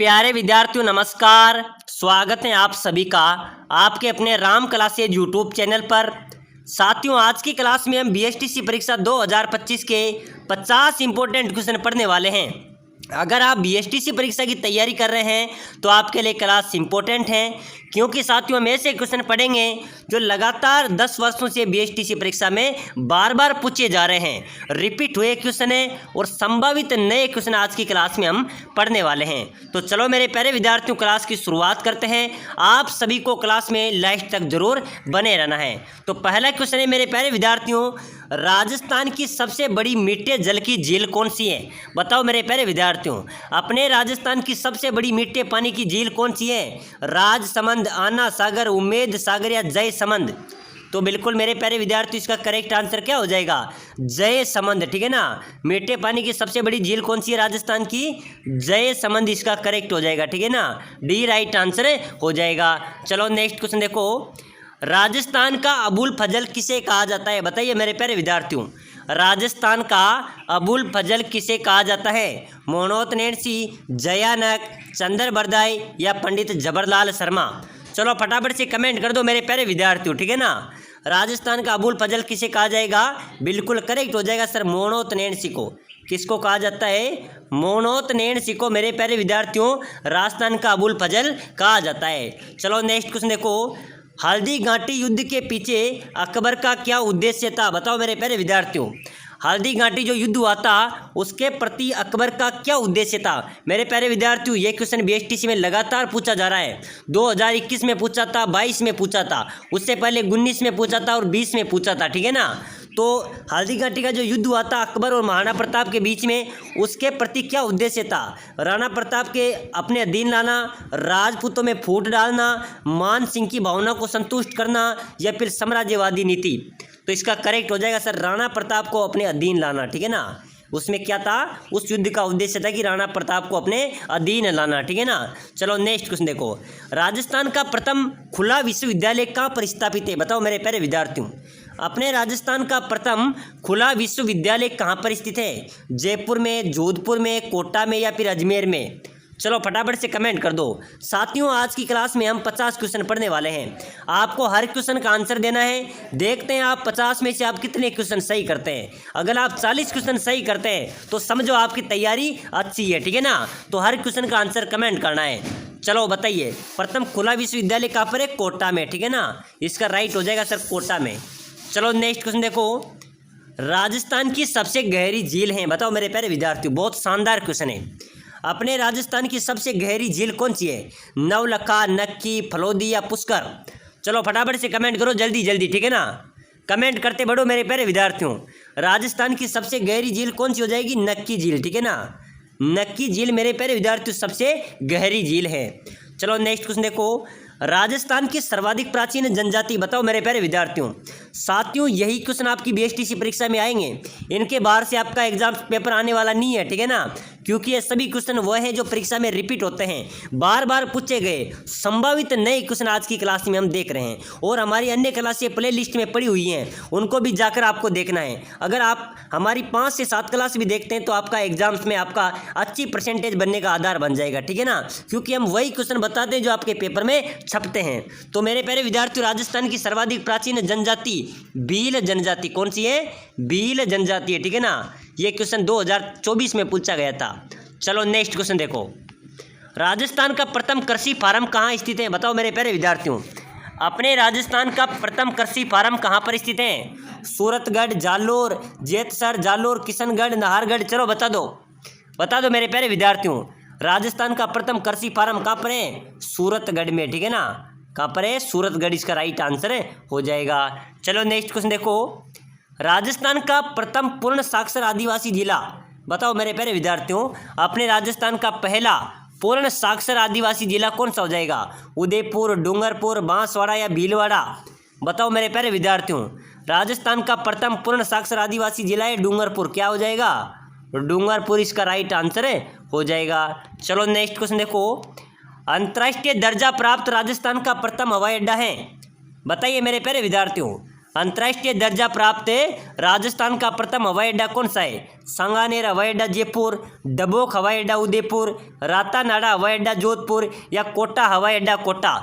प्यारे विद्यार्थियों नमस्कार। स्वागत है आप सभी का आपके अपने राम क्लासेज यूट्यूब चैनल पर। साथियों, आज की क्लास में हम बीएसटीसी परीक्षा 2025 के 50 इंपॉर्टेंट क्वेश्चन पढ़ने वाले हैं। अगर आप बीएसटीसी परीक्षा की तैयारी कर रहे हैं तो आपके लिए क्लास इंपॉर्टेंट है, क्योंकि साथियों हम ऐसे क्वेश्चन पढ़ेंगे जो लगातार 10 वर्षों से बीएसटीसी परीक्षा में बार बार पूछे जा रहे हैं। रिपीट हुए क्वेश्चन है और संभावित नए क्वेश्चन आज की क्लास में हम पढ़ने वाले हैं। तो चलो मेरे प्यारे विद्यार्थियों, क्लास की शुरुआत करते हैं। आप सभी को क्लास में लास्ट तक जरूर बने रहना है। तो पहला क्वेश्चन है मेरे प्यारे विद्यार्थियों, राजस्थान की सबसे बड़ी मीठे जल की झील कौन सी है? बताओ मेरे प्यारे विद्यार्थियों, अपने राजस्थान की सबसे बड़ी मीठे पानी की झील कौन सी है? राजसमंद, आना सागर, उम्मेद सागर या जय समंद? तो बिल्कुल मेरे प्यारे विद्यार्थी, इसका करेक्ट आंसर क्या हो जाएगा? जय समंद। ठीक है ना। मीठे पानी की सबसे बड़ी झील कौन सी है राजस्थान की? जय समंद इसका करेक्ट हो जाएगा। ठीक है ना, डी राइट आंसर हो जाएगा। चलो नेक्स्ट क्वेश्चन देखो, राजस्थान का अबुल फजल किसे कहा जाता है? बताइए मेरे प्यारे विद्यार्थियों, राजस्थान का अबुल फजल किसे कहा जाता है? मोहनोत नैणसी, जयानक, चंद्र बरदाई या पंडित जबरलाल शर्मा? चलो फटाफट से कमेंट कर दो मेरे प्यारे विद्यार्थियों। ठीक है ना, राजस्थान का अबुल फजल किसे कहा जाएगा? बिल्कुल करेक्ट हो जाएगा सर, मोहनोत नैणसी को। किसको कहा जाता है? मोहनोत नैणसी को मेरे प्यारे विद्यार्थियों राजस्थान का अबुल फजल कहा जाता है। चलो नेक्स्ट क्वेश्चन देखो, हल्दी घाटी युद्ध के पीछे अकबर का क्या उद्देश्य था? बताओ मेरे प्यारे विद्यार्थियों, हल्दी घाटी जो युद्ध हुआ था उसके प्रति अकबर का क्या उद्देश्य था? मेरे प्यारे विद्यार्थियों, ये क्वेश्चन बीएसटीसी में लगातार पूछा जा रहा है। 2021 में पूछा था, 22 में पूछा था, उससे पहले 19 में पूछा था और 20 में पूछा था। ठीक है ना। तो हल्दी घाटी का जो युद्ध हुआ था अकबर और महाराणा प्रताप के बीच में, उसके प्रति क्या उद्देश्य था? राणा प्रताप के अपने अधीन लाना, राजपूतों में फूट डालना, मान सिंह की भावना को संतुष्ट करना या फिर साम्राज्यवादी नीति? तो इसका करेक्ट हो जाएगा सर, राणा प्रताप को अपने अधीन लाना। ठीक है ना, उसमें क्या था? उस युद्ध का उद्देश्य था कि राणा प्रताप को अपने अधीन लाना। ठीक है ना। चलो नेक्स्ट क्वेश्चन देखो, राजस्थान का प्रथम खुला विश्वविद्यालय कहाँ पर स्थापित है? बताओ मेरे प्यारे विद्यार्थियों, अपने राजस्थान का प्रथम खुला विश्वविद्यालय कहाँ पर स्थित है? जयपुर में, जोधपुर में, कोटा में या फिर अजमेर में? चलो फटाफट से कमेंट कर दो। साथियों, आज की क्लास में हम 50 क्वेश्चन पढ़ने वाले हैं। आपको हर क्वेश्चन का आंसर देना है। देखते हैं आप 50 में से आप कितने क्वेश्चन सही करते हैं। अगर आप 40 क्वेश्चन सही करते हैं तो समझो आपकी तैयारी अच्छी है। ठीक है ना। तो हर क्वेश्चन का आंसर कमेंट करना है। चलो बताइए, प्रथम खुला विश्वविद्यालय कहाँ पर है? कोटा में। ठीक है ना, इसका राइट हो जाएगा सर, कोटा में। चलो नेक्स्ट क्वेश्चन देखो, राजस्थान की सबसे गहरी झील है? बताओ मेरे प्यारे विद्यार्थियों, बहुत शानदार क्वेश्चन है। अपने राजस्थान की सबसे गहरी झील कौन सी है? नवलखा, नक्की, फलोदी या पुष्कर? चलो फटाफट से कमेंट करो जल्दी जल्दी। ठीक है ना, कमेंट करते बढ़ो मेरे प्यारे विद्यार्थियों। राजस्थान की सबसे गहरी झील कौन सी हो जाएगी? नक्की झील। ठीक है ना, नक्की झील मेरे प्यारे विद्यार्थियों सबसे गहरी झील है। चलो नेक्स्ट क्वेश्चन देखो, राजस्थान की सर्वाधिक प्राचीन जनजाति? बताओ मेरे प्यारे विद्यार्थियों। साथियों, यही क्वेश्चन आपकी बीएसटीसी परीक्षा में आएंगे। इनके बाहर से आपका एग्जाम पेपर आने वाला नहीं है। ठीक है ना, क्योंकि ये सभी क्वेश्चन वह हैं जो परीक्षा में रिपीट होते हैं, बार बार पूछे गए संभावित नए क्वेश्चन आज की क्लास में हम देख रहे हैं। और हमारी अन्य क्लासें प्ले लिस्ट में पड़ी हुई हैं, उनको भी जाकर आपको देखना है। अगर आप हमारी 5 से 7 क्लास भी देखते हैं तो आपका एग्जाम्स में आपका अच्छी परसेंटेज बनने का आधार बन जाएगा। ठीक है ना, क्योंकि हम वही क्वेश्चन बताते हैं जो आपके पेपर में छपते हैं। तो मेरे प्यारे विद्यार्थियों, राजस्थान की सर्वाधिक प्राचीन जनजाति भील जनजाति कौन सी है? भील जनजाति है। ठीक है ना, ये क्वेश्चन 2024 में पूछा गया था। चलो नेक्स्ट क्वेश्चन देखो, राजस्थान का प्रथम कृषि फार्म कहाँ स्थित है? बताओ मेरे प्यारे विद्यार्थियों, अपने राजस्थान का प्रथम कृषि फार्म कहाँ पर स्थित है? सूरतगढ़, जालोर, जेतसर, जालोर, किशनगढ़, नाहरगढ़? चलो बता दो मेरे प्यारे विद्यार्थियों, राजस्थान का प्रथम कृषि फार्म कहाँ पर है? सूरतगढ़ में। ठीक है ना, कहाँ पर है? सूरतगढ़ इसका राइट आंसर हो जाएगा। चलो नेक्स्ट क्वेश्चन देखो, राजस्थान का प्रथम पूर्ण साक्षर आदिवासी जिला? बताओ मेरे प्यारे विद्यार्थियों, अपने राजस्थान का पहला पूर्ण साक्षर आदिवासी जिला कौन सा हो जाएगा? उदयपुर, डूंगरपुर, बांसवाड़ा या भीलवाड़ा? बताओ मेरे प्यारे विद्यार्थियों, राजस्थान का प्रथम पूर्ण साक्षर आदिवासी जिला है डूंगरपुर। क्या हो जाएगा? डूंगरपुर इसका राइट आंसर हो जाएगा। चलो नेक्स्ट क्वेश्चन देखो, अंतर्राष्ट्रीय दर्जा प्राप्त राजस्थान का प्रथम हवाई अड्डा है? बताइए मेरे प्यारे विद्यार्थियों, अंतर्राष्ट्रीय दर्जा प्राप्त राजस्थान का प्रथम हवाई अड्डा कौन सा है? सांगानेर हवाई अड्डा जयपुर, डबोक हवाई अड्डा उदयपुर, रातानाडा हवाई अड्डा जोधपुर या कोटा हवाई अड्डा कोटा?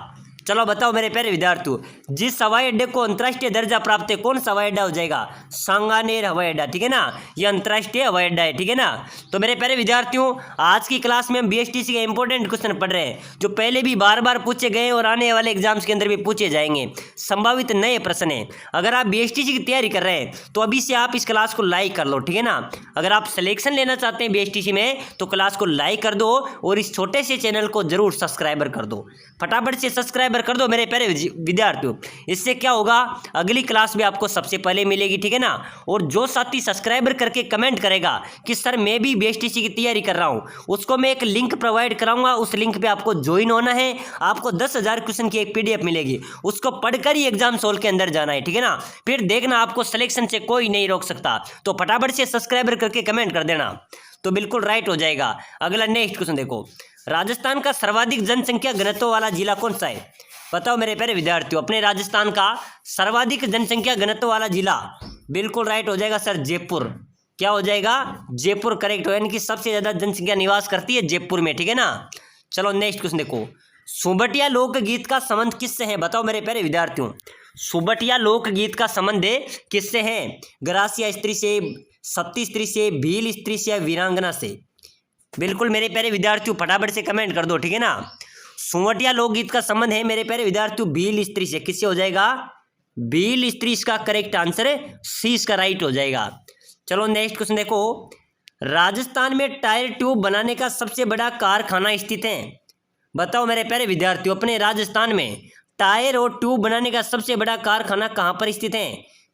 चलो बताओ मेरे प्यारे विद्यार्थियों, जिस हवाई अड्डे को अंतर्राष्ट्रीय दर्जा प्राप्त है कौन सा हवाई अड्डा हो जाएगा? सांगानेर हवाई अड्डा, ठीक है ना, ये अंतर्राष्ट्रीय हवाई अड्डा है, ठीक है ना। तो मेरे प्यारे विद्यार्थियों, आज की क्लास में हम बीएसटीसी के इंपॉर्टेंट क्वेश्चन पढ़ रहे हैं जो पहले भी बार बार पूछे गए और आने वाले एग्जाम्स के अंदर भी पूछे जाएंगे, संभावित नए प्रश्न है। अगर आप बीएसटीसी की तैयारी कर रहे हैं तो अभी से आप इस क्लास को लाइक कर लो, ठीक है ना। अगर आप सिलेक्शन लेना चाहते हैं बीएसटीसी में तो क्लास को लाइक कर दो और इस छोटे से चैनल को जरूर सब्सक्राइबर कर दो, फटाफट से सब्सक्राइबर कर दो मेरे प्यारे विद्यार्थियों। इससे क्या होगा, अगली क्लास भी आपको सबसे पहले मिलेगी, ठीक है ना। और जो साथी सब्सक्राइबर करके कमेंट करेगा कि सर मैं भी बीएसटीसी की तैयारी कर रहा हूं, उसको मैं एक लिंक प्रोवाइड कराऊंगा, उस लिंक पे आपको ज्वाइन होना है, आपको 10,000 क्वेश्चन की एक पीडीएफ मिलेगी, उसको पढ़कर ही एग्जाम सोल्व के अंदर जाना है, ठीक है ना। फिर देखना आपको सिलेक्शन से कोई नहीं रोक सकता। तो फटाफट से सब्सक्राइबर करके कमेंट कर देना तो बिल्कुल राइट हो जाएगा। अगला नेक्स्ट क्वेश्चन देखो, राजस्थान का सर्वाधिक जनसंख्या घनत्व वाला जिला कौन सा है? बताओ मेरे प्यारे विद्यार्थियों, अपने राजस्थान का सर्वाधिक जनसंख्या घनत्व वाला जिला? बिल्कुल राइट हो जाएगा सर, जयपुर। क्या हो जाएगा? जयपुर करेक्ट हो, यानी कि सबसे ज्यादा जनसंख्या निवास करती है जयपुर में, ठीक है ना। चलो नेक्स्ट क्वेश्चन देखो, सुबटिया लोकगीत का संबंध किससे है? बताओ मेरे प्यारे विद्यार्थियों, सुबटिया लोकगीत का संबंध किससे है? ग्रासिया स्त्री से, सती स्त्री से, भील स्त्री से या वीरांगना से? बिल्कुल मेरे प्यारे विद्यार्थियों फटाफट से कमेंट कर दो, ठीक है ना। सुवटिया लोकगीत का संबंध है मेरे प्यारे विद्यार्थियों भील स्त्री से। किससे हो जाएगा? भील स्त्री इसका करेक्ट आंसर है, सी इसका राइट हो जाएगा। चलो नेक्स्ट क्वेश्चन देखो, राजस्थान में टायर ट्यूब बनाने का सबसे बड़ा कारखाना स्थित है? बताओ मेरे प्यारे विद्यार्थियों, अपने राजस्थान में टायर और ट्यूब बनाने का सबसे बड़ा कारखाना कहाँ पर स्थित है?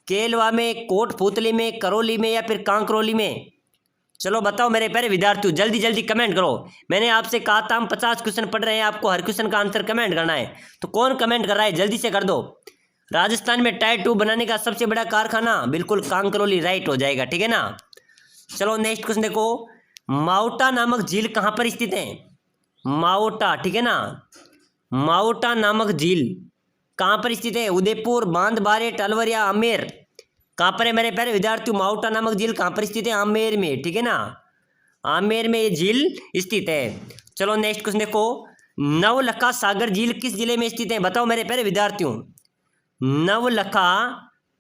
केलवा में, कोटपुतली में, करौली में या फिर कांकरौली में? चलो बताओ मेरे प्यारे विद्यार्थियों, जल्दी जल्दी कमेंट करो। मैंने आपसे कहा था हम 50 क्वेश्चन पढ़ रहे हैं, आपको हर क्वेश्चन का आंसर कमेंट करना है। तो कौन कमेंट कर रहा है, जल्दी से कर दो। राजस्थान में टायर ट्यूब बनाने का सबसे बड़ा कारखाना, बिल्कुल कांकरौली राइट हो जाएगा, ठीक है ना। चलो नेक्स्ट क्वेश्चन देखो, माउटा नामक झील कहाँ पर स्थित है? माउटा, ठीक है ना, माउटा नामक झील कहाँ पर स्थित है? उदयपुर, बांध-बारेट, अलवर या आमेर? कहाँ पर है मेरे प्यारे विद्यार्थियों? माउटा नामक झील कहाँ पर स्थित है? आमेर में, ठीक है ना, आमेर में ये झील स्थित है। चलो नेक्स्ट क्वेश्चन देखो, नवलखा सागर झील किस जिले में स्थित है? बताओ मेरे प्यारे विद्यार्थियों,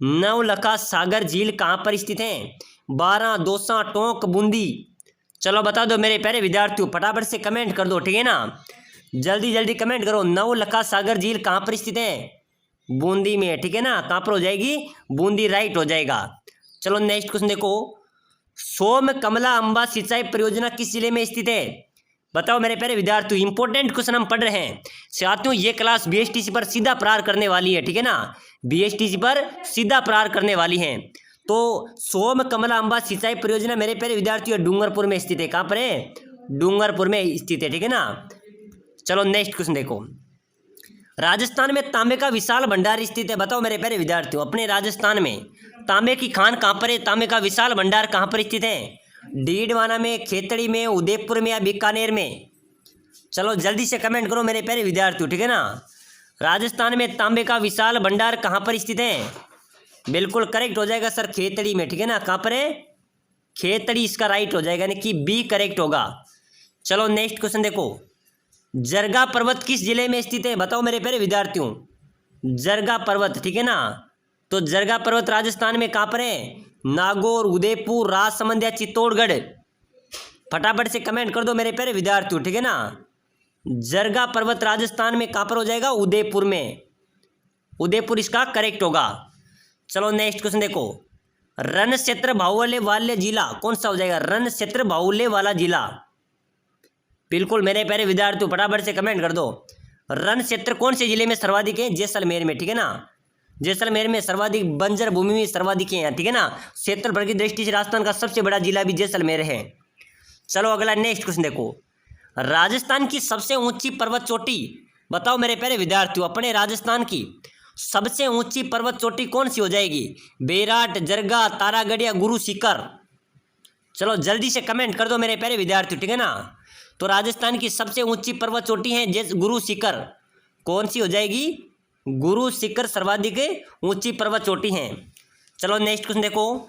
नवलखा सागर झील कहाँ पर स्थित है? बारां, दौसा, टोंक, बूंदी? चलो बता दो मेरे प्यारे विद्यार्थियों, फटाफट से कमेंट कर दो, ठीक है ना, जल्दी जल्दी कमेंट करो। नवलखा सागर झील कहाँ पर स्थित है? बूंदी में, ठीक है ना, कहाँ पर हो जाएगी? बूंदी राइट हो जाएगा। चलो नेक्स्ट क्वेश्चन देखो, सोम कमला अंबा सिंचाई परियोजना किस जिले में स्थित है? बताओ मेरे प्यारे विद्यार्थियों, इंपॉर्टेंट क्वेश्चन हम पढ़ रहे हैं साथियों। ये क्लास बीएसटीसी पर सीधा प्रहार करने वाली है, ठीक है ना, बीएसटीसी पर सीधा प्रहार करने वाली है। तो सोम कमला अंबा सिंचाई परियोजना मेरे प्यारे विद्यार्थियों डूंगरपुर में स्थित है। कहाँ पर है? डूंगरपुर में स्थित है, ठीक है ना। चलो नेक्स्ट क्वेश्चन देखो, राजस्थान में तांबे का विशाल भंडार स्थित है। बताओ मेरे प्यारे विद्यार्थियों, अपने राजस्थान में तांबे की खान कहाँ पर है? तांबे का विशाल भंडार कहाँ पर स्थित है? डीडवाना में, खेतड़ी में, उदयपुर में या बीकानेर में? चलो जल्दी से कमेंट करो मेरे प्यारे विद्यार्थियों, ठीक है ना। राजस्थान में तांबे का विशाल भंडार कहाँ पर स्थित है? बिल्कुल करेक्ट हो जाएगा सर, खेतड़ी में, ठीक है ना। कहाँ पर है? खेतड़ी इसका राइट हो जाएगा, यानी कि बी करेक्ट होगा। चलो नेक्स्ट क्वेश्चन देखो, जरगा पर्वत किस जिले में स्थित है? बताओ मेरे प्यारे विद्यार्थियों, जरगा पर्वत, ठीक है ना, तो जरगा पर्वत राजस्थान में कहाँ पर है? नागौर, उदयपुर, राजसमंद या चित्तौड़गढ़? फटाफट से कमेंट कर दो मेरे प्यारे विद्यार्थियों, ठीक है ना। जरगा पर्वत राजस्थान में कहाँ पर हो जाएगा? उदयपुर में, उदयपुर इसका करेक्ट होगा। चलो नेक्स्ट क्वेश्चन देखो, रण क्षेत्र बाहुल्य वाले जिला कौन सा हो जाएगा? रण क्षेत्र बाहुल्य वाला जिला? बिल्कुल मेरे प्यारे विद्यार्थियों फटाफट से कमेंट कर दो। रण क्षेत्र कौन से जिले में सर्वाधिक है? जैसलमेर में, ठीक है ना, जैसलमेर में सर्वाधिक, बंजर भूमि में सर्वाधिक है, ठीक है ना। क्षेत्रफल की दृष्टि से राजस्थान का सबसे बड़ा जिला भी जैसलमेर है। चलो अगला नेक्स्ट क्वेश्चन देखो, राजस्थान की सबसे ऊंची पर्वत चोटी? बताओ मेरे प्यारे विद्यार्थियों, अपने राजस्थान की सबसे ऊंची पर्वत चोटी कौन सी हो जाएगी? बेराट, जरगा, तारागढ़ या गुरु शिखर? चलो जल्दी से कमेंट कर दो मेरे प्यारे विद्यार्थियों, ठीक है ना। तो राजस्थान की सबसे ऊंची पर्वत चोटी है गुरु शिखर, कौन सी हो जाएगी? गुरु शिखर सर्वाधिक ऊंची पर्वत चोटी है। चलो नेक्स्ट क्वेश्चन देखो,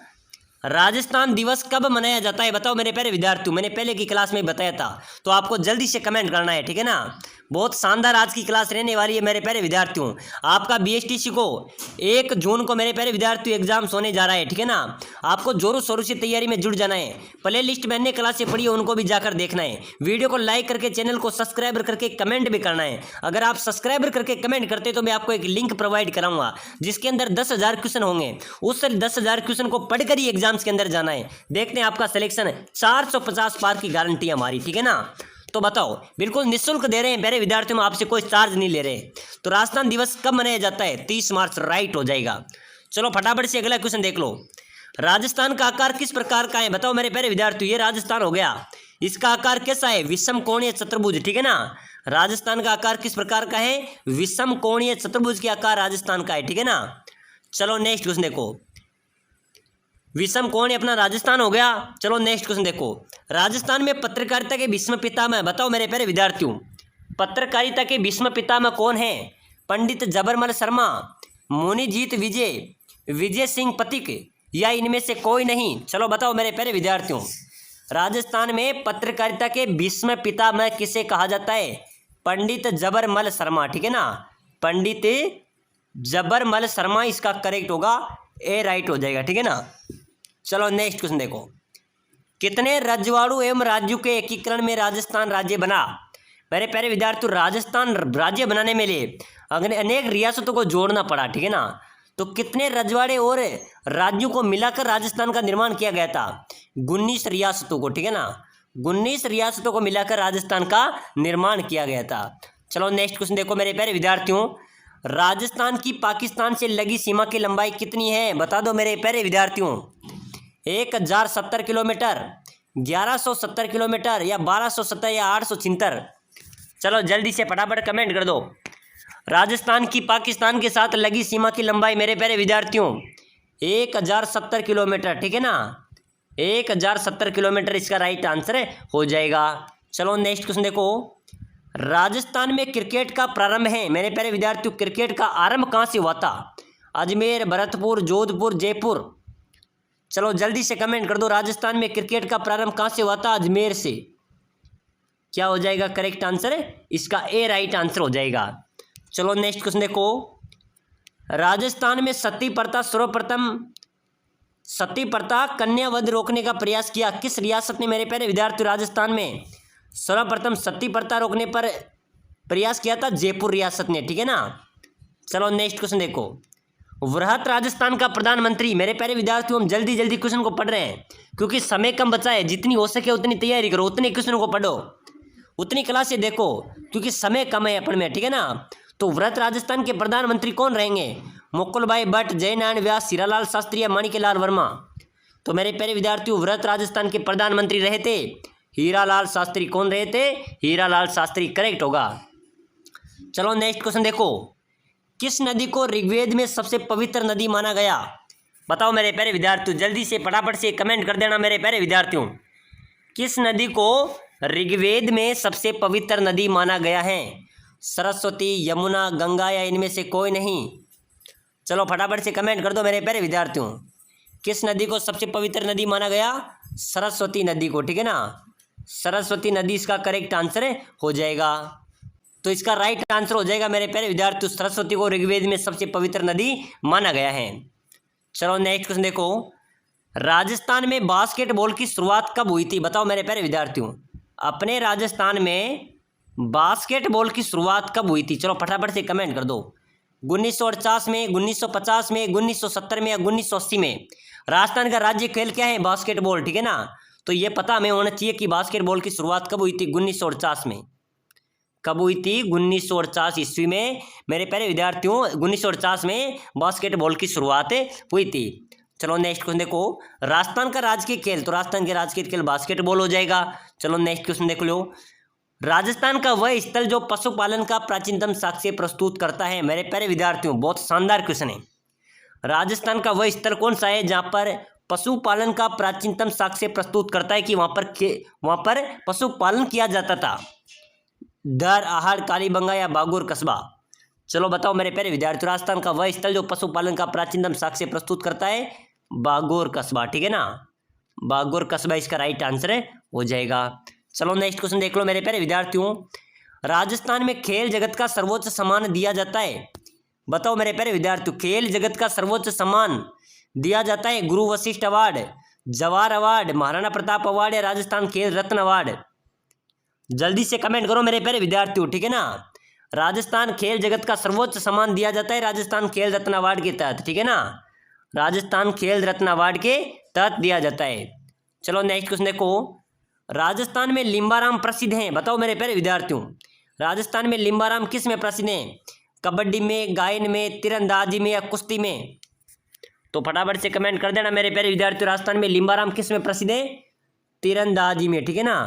राजस्थान दिवस कब मनाया जाता है बताओ मेरे प्यारे विद्यार्थियों। मैंने पहले की क्लास में बताया था, तो आपको जल्दी से कमेंट करना है, ठीक है ना। बहुत शानदार आज की क्लास रहने वाली है मेरे प्यारे विद्यार्थियों। आपका बीएसटीसी को 1 जून को मेरे प्यारे विद्यार्थियों एग्जाम्स होने जा रहा है, ठीक है ना। आपको जोरों शोरों से तैयारी में जुड़ जाना है। प्ले लिस्ट में अन्य क्लासें पढ़ी है उनको भी जाकर देखना है। वीडियो को लाइक करके चैनल को सब्सक्राइब करके कमेंट भी करना है। अगर आप सब्सक्राइबर करके कमेंट करते तो मैं आपको एक लिंक प्रोवाइड कराऊंगा जिसके अंदर 10,000 क्वेश्चन होंगे। उस 10,000 क्वेश्चन को पढ़कर ही एग्जाम्स के अंदर जाना है। देखते हैं आपका सिलेक्शन 450 पार की गारंटी है हमारी, ठीक है ना। तो बताओ, बिल्कुल निःशुल्क दे रहे हैं मेरे विद्यार्थियों, में आपसे कोई चार्ज नहीं ले रहे। तो राजस्थान दिवस कब मनाया जाता है? 30 मार्च, राइट हो जाएगा। चलो फटाफट से अगला क्वेश्चन देख लो। राजस्थान का आकार किस प्रकार का है बताओ मेरे प्यारे विद्यार्थियों। ये राजस्थान हो गया, इसका आकार कैसा है? विषम कोणीय चतुर्भुज, ठीक है ना। राजस्थान का आकार किस प्रकार का है? विषम कोणीय चतुर्भुज के आकार राजस्थान का है, ठीक है ना। चलो नेक्स्ट क्वेश्चन देखो, विषम कोण अपना राजस्थान हो गया। चलो नेक्स्ट क्वेश्चन देखो, राजस्थान में पत्रकारिता के भीष्म पितामह बताओ मेरे प्यारे विद्यार्थियों। पत्रकारिता के भीष्म पितामह कौन है? पंडित जबरमल शर्मा, मुनिजीत विजय, विजय सिंह पथिक या इनमें से कोई नहीं? चलो बताओ मेरे प्यारे विद्यार्थियों, राजस्थान में पत्रकारिता के भीष्म पितामह किसे कहा जाता है? पंडित जबरमल शर्मा, ठीक है ना। पंडित जबरमल शर्मा इसका करेक्ट होगा, ए राइट हो जाएगा, ठीक है ना। चलो नेक्स्ट क्वेश्चन देखो, कितने रजवाड़ू एवं राज्यों के एकीकरण में राजस्थान राज्य बना? मेरे प्यारे विद्यार्थियों, राजस्थान राज्य बनाने में लिए अनेक रियासतों को जोड़ना पड़ा, ठीक है ना। तो कितने रजवाड़े और राज्यों को मिलाकर राजस्थान का निर्माण किया गया था? 19 रियासतों को, ठीक है ना। 19 रियासतों को मिलाकर राजस्थान का निर्माण किया गया था। चलो नेक्स्ट क्वेश्चन देखो मेरे प्यारे विद्यार्थियों, राजस्थान की पाकिस्तान से लगी सीमा की लंबाई कितनी है बता दो मेरे प्यारे विद्यार्थियों। 1070 किलोमीटर, 1170 किलोमीटर या 1270 या 876? चलो जल्दी से फटाफट कमेंट कर दो। राजस्थान की पाकिस्तान के साथ लगी सीमा की लंबाई मेरे प्यारे विद्यार्थियों 1070 किलोमीटर, ठीक है ना। 1070 किलोमीटर इसका राइट आंसर हो जाएगा। चलो नेक्स्ट क्वेश्चन देखो, राजस्थान में क्रिकेट का प्रारंभ है मेरे प्यारे विद्यार्थियों, क्रिकेट का आरंभ कहाँ से हुआ था? अजमेर, भरतपुर, जोधपुर, जयपुर? चलो जल्दी से कमेंट कर दो, राजस्थान में क्रिकेट का प्रारंभ कहाँ से हुआ था? अजमेर से। क्या हो जाएगा करेक्ट आंसर? इसका ए राइट आंसर हो जाएगा। चलो नेक्स्ट क्वेश्चन देखो, राजस्थान में सती प्रथा सर्वप्रथम कन्या वध रोकने का प्रयास किया किस रियासत ने मेरे प्यारे विद्यार्थियों? राजस्थान में सर्वप्रथम सती प्रथा रोकने पर प्रयास किया था जयपुर रियासत ने, ठीक है ना। चलो नेक्स्ट क्वेश्चन देखो, वृहत राजस्थान का प्रधानमंत्री मेरे प्यारे विद्यार्थियों, हम जल्दी जल्दी क्वेश्चन को पढ़ रहे हैं क्योंकि समय कम बचा है। जितनी हो सके उतनी तैयारी करो, उतने क्वेश्चन को पढ़ो, उतनी क्लासें देखो क्योंकि समय कम है अपन में, ठीक है ना। तो वृहत राजस्थान के प्रधानमंत्री कौन रहेंगे? मुकुलभाई भट्ट, जयनारायण व्यास, हीरालाल शास्त्री या माणिक्यलाल वर्मा? तो मेरे प्यारे विद्यार्थियों, वृहत राजस्थान के प्रधानमंत्री रहे थे हीरालाल शास्त्री। कौन रहे थे? हीरालाल शास्त्री, करेक्ट होगा। चलो नेक्स्ट क्वेश्चन देखो, किस नदी को ऋग्वेद में सबसे पवित्र नदी माना गया? बताओ मेरे प्यारे विद्यार्थियों, जल्दी से फटाफट से कमेंट कर देना मेरे प्यारे विद्यार्थियों। किस नदी को ऋग्वेद में सबसे पवित्र नदी माना गया है? सरस्वती, यमुना, गंगा या इनमें से कोई नहीं? चलो फटाफट से कमेंट कर दो मेरे प्यारे विद्यार्थियों। किस नदी को सबसे पवित्र नदी माना गया? सरस्वती नदी को, ठीक है ना। सरस्वती नदी इसका करेक्ट आंसर हो जाएगा। तो इसका राइट आंसर हो जाएगा मेरे प्यारे विद्यार्थियों, सरस्वती को ऋग्वेद में सबसे पवित्र नदी माना गया है। चलो नेक्स्ट क्वेश्चन देखो, राजस्थान में बास्केटबॉल की शुरुआत कब हुई थी? बताओ मेरे प्यारे विद्यार्थियों, अपने राजस्थान में बास्केटबॉल की शुरुआत कब हुई थी? चलो फटाफट से कमेंट कर दो। 1948 में, 1950 में, 1970 में या 1980 में? राजस्थान का राज्य खेल क्या है? बास्केटबॉल, ठीक है ना। तो ये पता हमें होना चाहिए कि बास्केटबॉल की शुरुआत कब हुई थी? 1949 में। कब हुई थी? 1949 ईस्वी में मेरे प्यारे विद्यार्थियों, 1949 में बास्केटबॉल की शुरुआत हुई थी। चलो नेक्स्ट क्वेश्चन देखो, राजस्थान का राजकीय खेल? तो राजस्थान के राजकीय खेल बास्केटबॉल हो जाएगा। चलो नेक्स्ट क्वेश्चन देख लो, राजस्थान का वह स्थल जो पशुपालन का प्राचीनतम साक्ष्य प्रस्तुत करता है? मेरे प्यारे विद्यार्थियों, बहुत शानदार क्वेश्चन है। राजस्थान का वह स्थल कौन सा है जहाँ पर पशुपालन का प्राचीनतम साक्ष्य प्रस्तुत करता है कि वहाँ पर पशुपालन किया जाता था? दर, आहड़, कालीबंगा या बागुर कस्बा? चलो बताओ मेरे प्यारे विद्यार्थी, राजस्थान का वह स्थल जो पशुपालन का प्राचीनतम साक्ष्य प्रस्तुत करता है, बागोर कस्बा, ठीक है ना, बागोर कस्बा इसका राइट आंसर है हो जाएगा। चलो नेक्स्ट क्वेश्चन देख लो मेरे प्यारे विद्यार्थियों, राजस्थान में खेल जगत का सर्वोच्च सम्मान दिया जाता है, बताओ मेरे प्यारे विद्यार्थियों, खेल जगत का सर्वोच्च सम्मान दिया जाता है गुरु Vashishtha award, Jawahar award, Maharana Pratap award या राजस्थान खेल रत्न अवार्ड? जल्दी से कमेंट करो मेरे प्यारे विद्यार्थियों, ठीक है ना। राजस्थान खेल जगत का सर्वोच्च सम्मान दिया जाता है राजस्थान खेल रत्न अवार्ड के तहत, ठीक है ना, राजस्थान खेल रत्न अवार्ड के तहत दिया जाता है। चलो नेक्स्ट क्वेश्चन देखो, राजस्थान में लिम्बाराम प्रसिद्ध हैं, बताओ मेरे प्यारे विद्यार्थियों, राजस्थान में लिम्बाराम किस में प्रसिद्ध हैं, कबड्डी में, गायन में, तीरंदाजी में या कुश्ती में? तो फटाफट से कमेंट कर देना मेरे प्यारे विद्यार्थियों, राजस्थान में लिम्बाराम किस में प्रसिद्ध है, तीरंदाजी में, ठीक है ना,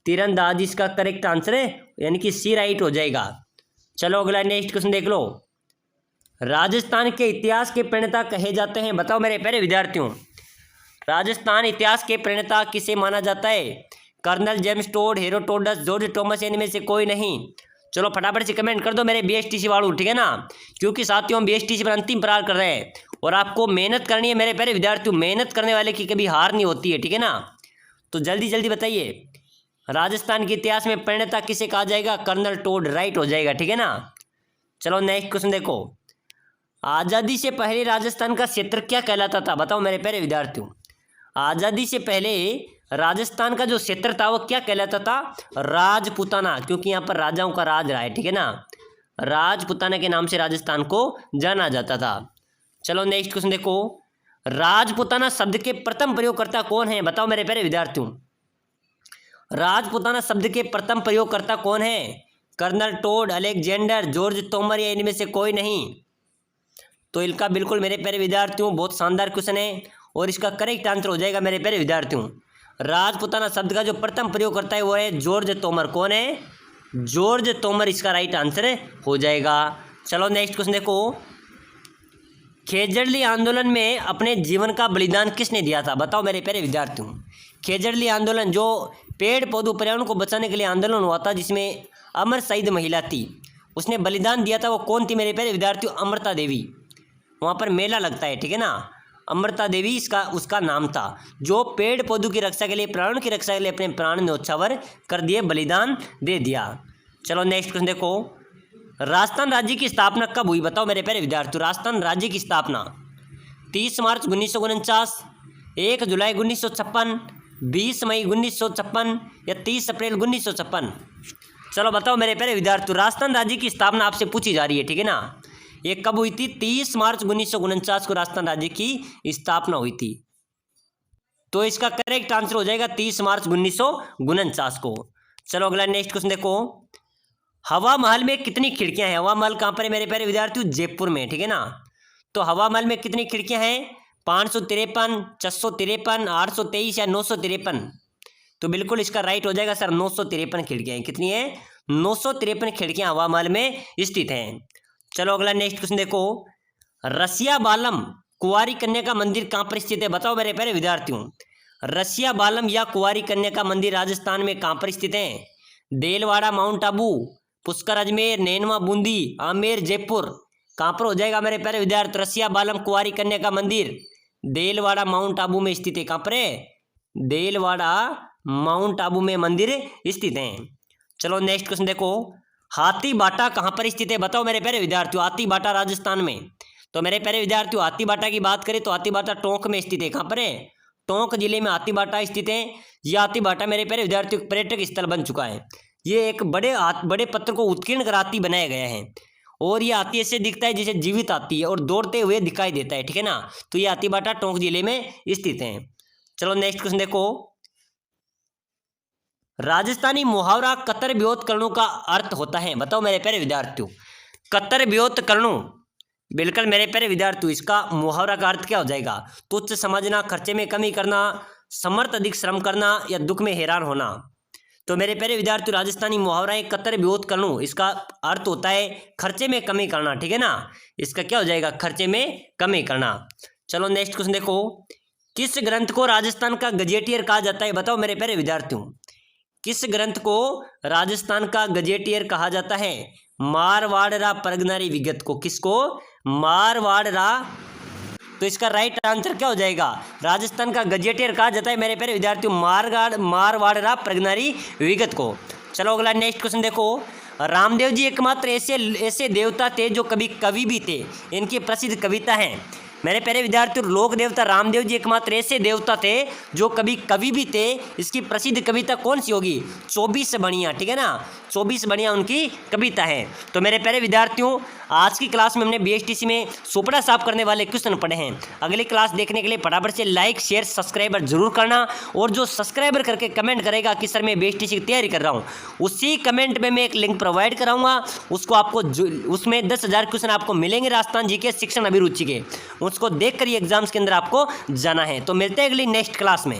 तीरंदाजी इसका करेक्ट आंसर है, यानी कि सी राइट हो जाएगा। चलो अगला नेक्स्ट क्वेश्चन देख लो, राजस्थान के इतिहास के प्रणेता कहे जाते हैं, बताओ मेरे प्यारे विद्यार्थियों, राजस्थान इतिहास के प्रणेता किसे माना जाता है, colonel James Tod, Herodotus, George Thomas, इनमें से कोई नहीं? चलो फटाफट से कमेंट कर दो मेरे बीएसटीसी वालों, ठीक है ना, क्योंकि साथियों हम बीएसटीसी पर अंतिम प्रहार कर रहे हैं और आपको मेहनत करनी है मेरे प्यारे विद्यार्थियों, मेहनत करने वाले की कभी हार नहीं होती है, ठीक है ना। तो जल्दी जल्दी बताइए, राजस्थान के इतिहास में प्रणेता किसे कहा जाएगा, कर्नल टोड राइट हो जाएगा, ठीक है ना। चलो नेक्स्ट क्वेश्चन देखो, आज़ादी से पहले राजस्थान का क्षेत्र क्या कहलाता था, बताओ मेरे प्यारे विद्यार्थियों, आज़ादी से पहले राजस्थान का जो क्षेत्र था वो क्या कहलाता था, राजपूताना, क्योंकि यहाँ पर राजाओं का राज रहा है, ठीक है ना, राजपूताना के नाम से राजस्थान को जाना जाता था। चलो नेक्स्ट क्वेश्चन देखो, राजपूताना शब्द के प्रथम प्रयोगकर्ता कौन है, बताओ मेरे प्यारे विद्यार्थियों, राजपूताना शब्द के प्रथम प्रयोगकर्ता कौन है, colonel Tod, Alexander, George Tomar या इनमें से कोई नहीं? तो इनका बिल्कुल मेरे प्यारे विद्यार्थियों बहुत शानदार क्वेश्चन है और इसका करेक्ट आंसर हो जाएगा मेरे प्यारे विद्यार्थियों, राजपूताना शब्द का जो प्रथम प्रयोग करता है वो है जॉर्ज तोमर। कौन है, जॉर्ज तोमर इसका राइट आंसर हो जाएगा। चलो नेक्स्ट क्वेश्चन देखो, खेजड़ली आंदोलन में अपने जीवन का बलिदान किसने दिया था, बताओ मेरे प्यारे विद्यार्थियों, खेजड़ली आंदोलन जो पेड़ पौधों पर्यावरण को बचाने के लिए आंदोलन हुआ था जिसमें अमर शहीद महिला थी, उसने बलिदान दिया था, वो कौन थी मेरे प्यारे विद्यार्थियों, अमृता देवी। वहाँ पर मेला लगता है, ठीक है ना, अमृता देवी इसका उसका नाम था, जो पेड़ पौधों की रक्षा के लिए, पर्यावरण की रक्षा के लिए अपने प्राण न्योछावर कर दिए, बलिदान दे दिया। चलो नेक्स्ट क्वेश्चन देखो, राजस्थान राज्य की स्थापना कब हुई, बताओ मेरे प्यारे विद्यार्थियों, राजस्थान राज्य की स्थापना 30 मार्च 1949, 1 जुलाई 1956, 20 मई 1956 या 30 अप्रैल 1956? चलो बताओ मेरे प्यारे विद्यार्थियों, राजस्थान राज्य की स्थापना आपसे पूछी जा रही है, ठीक है ना, ये कब हुई थी, 30 मार्च 1949 को राजस्थान राज्य की स्थापना हुई थी। तो इसका करेक्ट आंसर हो जाएगा 30 मार्च 1949 को। चलो अगला नेक्स्ट क्वेश्चन देखो, हवा महल में कितनी खिड़कियां हैं, हवा महल कहाँ पर है मेरे प्यारे विद्यार्थियों, जयपुर में, ठीक है ना। तो हवा महल में कितनी खिड़कियां हैं, 553, 653, 823 या 953? तो बिल्कुल इसका राइट हो जाएगा सर 953 खिड़कियां हैं, कितनी है, 953 खिड़कियां हवा महल में स्थित हैं। चलो अगला नेक्स्ट क्वेश्चन देखो, रसिया बालम कुंवारी कन्या का मंदिर कहाँ पर स्थित है, बताओ मेरे प्यारे विद्यार्थियों, रसिया बालम या कुंवारी कन्या का मंदिर राजस्थान में कहाँ पर स्थित है, देलवाड़ा, माउंट आबू, पुष्कर अजमेर, नैनवा, बूंदी, आमेर, जयपुर? कहाँ पर हो जाएगा मेरे प्यारे विद्यार्थी, रसिया बालम कुंवारी कन्या का मंदिर देलवाड़ा माउंट आबू में स्थित है, कहाँ पर है, देलवाड़ा माउंट आबू में मंदिर स्थित है। चलो नेक्स्ट क्वेश्चन देखो, हाथी बाटा कहाँ पर स्थित है, बताओ मेरे प्यारे विद्यार्थियों, हाथी बाटा राजस्थान में। तो मेरे प्यारे विद्यार्थियों हाथी बाटा की बात करें तो हाथी बाटा टोंक में स्थित है, कहाँ पर है, टोंक जिले में हाथी बाटा स्थित है। यह हाथी बाटा मेरे प्यारे विद्यार्थियों पर्यटक स्थल बन चुका है, ये एक बड़े पत्थर को उत्कीर्ण कर हाथी बनाया गया है और ये हाथी ऐसे दिखता है जैसे जीवित हाथी है और दौड़ते हुए दिखाई देता है, ठीक है ना। तो ये हाथी बाटा टोंक जिले में स्थित है। चलो नेक्स्ट क्वेश्चन देखो, राजस्थानी मुहावरा कतर ब्योत करणु का अर्थ होता है, बताओ मेरे प्यारे विद्यार्थियों, कतर ब्योत करणु, बिल्कुल मेरे प्यारे विद्यार्थियों इसका मुहावरा का अर्थ क्या हो जाएगा, तुच्छ समझना, खर्चे में कमी करना, समर्थ अधिक श्रम करना या दुख में हैरान होना। तो मेरे प्यारे विद्यार्थियों राजस्थानी मुहावरा है कतर ब्योत करणु, इसका अर्थ होता है खर्चे में कमी करना, ठीक है ना, इसका क्या हो जाएगा, खर्चे में कमी करना। चलो नेक्स्ट क्वेश्चन देखो, किस ग्रंथ को राजस्थान का गजेटियर कहा जाता है, बताओ मेरे प्यारे विद्यार्थियों, किस ग्रंथ को राजस्थान का गजेटियर कहा जाता है? मारवाड़रा परगनारी विगत को। किसको? मारवाड़रा। तो इसका राइट आंसर क्या हो जाएगा? राजस्थान का गजेटियर कहा जाता है मेरे प्यारे विद्यार्थियों मारवाड़रा परगनारी विगत को। चलो अगला नेक्स्ट क्वेश्चन देखो। रामदेव जी एकमात्र ऐसे देवता थे जो कभी कवि भी थे। इनकी प्रसिद्ध कविता है मेरे प्यारे विद्यार्थियों, लोक देवता रामदेव जी एकमात्र ऐसे देवता थे जो कभी कवि भी थे। इसकी प्रसिद्ध कविता कौन सी होगी? 24 बणियाँ, ठीक है ना, 24 बणियाँ उनकी कविता है। तो मेरे प्यारे विद्यार्थियों, आज की क्लास में हमने बीएसटीसी में सुपड़ा साफ करने वाले क्वेश्चन पढ़े हैं। अगली क्लास देखने के लिए फटाफट से लाइक शेयर सब्सक्राइबर जरूर करना, और जो सब्सक्राइबर करके कमेंट करेगा कि सर मैं बीएसटीसी की तैयारी कर रहा हूँ, उसी कमेंट में मैं एक लिंक प्रोवाइड कराऊंगा। उसको आपको उसमें 10,000 क्वेश्चन आपको मिलेंगे राजस्थान जी के शिक्षण अभिरुचि के। उसको देखकर ये एग्जाम्स के अंदर आपको जाना है। तो मिलते हैं अगली नेक्स्ट क्लास में।